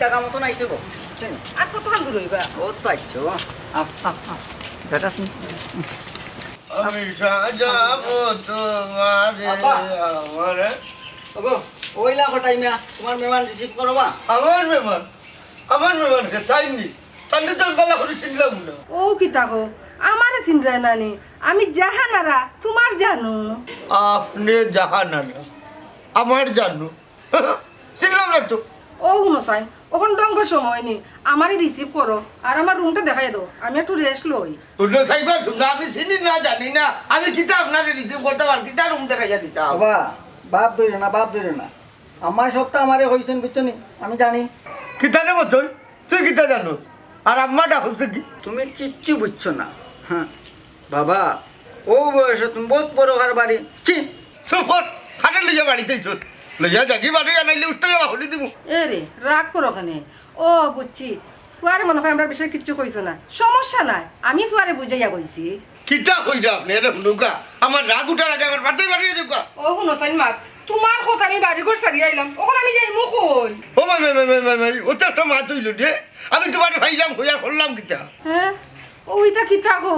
টাকা মতন আইছে গো বুঝছেন আর কতক্ষণ দূর হইবা ও তো আইছো দাদা সিং আমি সাজাবো তোমারে আমারে ওগো ওইলা কটাইমা তোমার মেহমান রিসিভ করবা আমার মেহমানকে চাইনি তাহলে তো বেলা করে চিনলাম না ও কি তাকো আমারে চিনরা নানি আমি জাহানারা তোমার জানো আপনি জাহানা না আমার জানো চিনলাম না তো ও শুনো চাই ওখান ডঙ্গ সময় নি আমারই রিসিভ করো আর আমার রুমটা দেখাই দাও আমি একটু রেস্ট লই তোর সাইবার শুননা আমি চিনি না জানি না আমি কিতা আপনার রিসিভ করতে পারি কিতা রুম দেখাইয়া দিতাম বাবা বাপ ধরে না আমার সপ্তাহ আমারে হইছেন বুঝছনি আমি জানি কিতা নেব তুই কিতা জানো আর আম্মাটা হচ্ছে কি তুমি কিচ্ছু বুঝছো না হ্যাঁ বাবা ও বয়সে তুমি বহুত বড় ঘর বাড়ি ছি সুপর খাটে লইয়া বাড়িতেই চল লইয়া জাগি বাড়ি আনাইলে উঠতে যাবা হলি দিব এ রে রাগ করো খানে ও বুঝছি ফুয়ারে মনে হয় আমরা বিষয়ে কিচ্ছু কইছো না সমস্যা নাই আমি ফুয়ারে বুঝাইয়া কইছি কিতা হইরা আপনি এটা নুকা আমার রাগ উঠার আগে আমার বাড়িতে বাড়িয়ে যাবা ও শুনো চাই মা তোমার কথা আমি বাড়ি ঘর সারিয়ে আইলাম ওখানে আমি যাই মুখ হই ও মাই ও তো একটা মা তুইল রে আমি তোমার ভাইলাম হইয়া করলাম কিতা হ্যাঁ ওইটা কি থাকো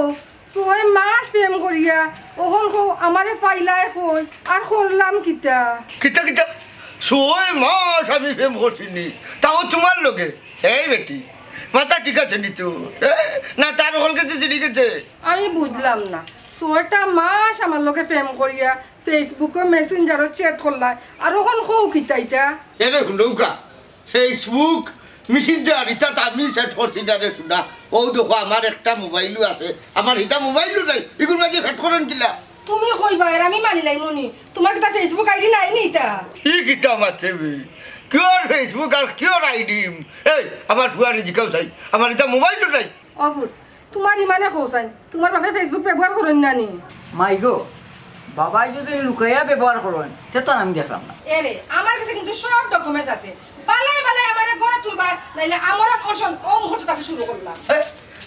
6 মাস প্রেম করিয়া ওখন কো আমারে পাইলাই কই আর করলাম কিতা কিতা কিতা 6 মাস আমি প্রেম করছিনি তাও তোমার লোকে এই বেটি মাথা ঠিক আছে নি তো না তার হল গেছে ঠিক আছে আমি বুঝলাম না 6টা মাস আমার লোকে প্রেম করিয়া ফেসবুকে মেসেঞ্জারও চ্যাট করলাই আর ওখন কও কিতা ইতা এটা নৌকা ফেসবুক মেসেঞ্জার ইটা আমি সেট করছি না রে শুনা ও দেখো আমার একটা মোবাইলও আছে আমার ইটা মোবাইলও নাই এগুলো মাঝে ফেট করেন কিলা তুমি কইবা আর আমি মানি লাই মনি তোমার কিতা ফেসবুক আইডি নাই নি ইতা ই কিতা আমার চেবি কিওর ফেসবুক আর কিওর আইডি এই আমার ফুয়ারে জিকাও চাই আমার ইটা মোবাইলও নাই অবুত তোমার ইমানে কৌসাই তোমার বাপে ফেসবুক ব্যবহার করেন না নি মাই গো বাবাই যদি লুকাইয়া ব্যবহার করেন তে তো আমি দেখলাম না এরে আমার কাছে কিন্তু সব ডকুমেন্টস আছে বালাই বালাই আমারে ঘরে তুলবা নাইলে আমার অনশন ও মুহূর্ত থেকে শুরু করলাম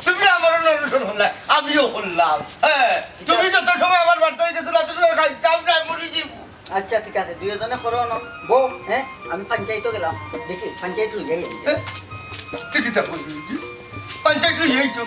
তুমি আমার অনুসরণ করলে আমিও করলাম হ্যাঁ তুমি যত সময় আমার বার্তা গেছো না তুমি খাইতাম না মরি যাব আচ্ছা ঠিক আছে দুইজনে করো না বউ হ্যাঁ আমি পঞ্চায়েত গেলাম দেখি পঞ্চায়েত লই যাই তুই কিতা করবি পঞ্চায়েত লই যাই তো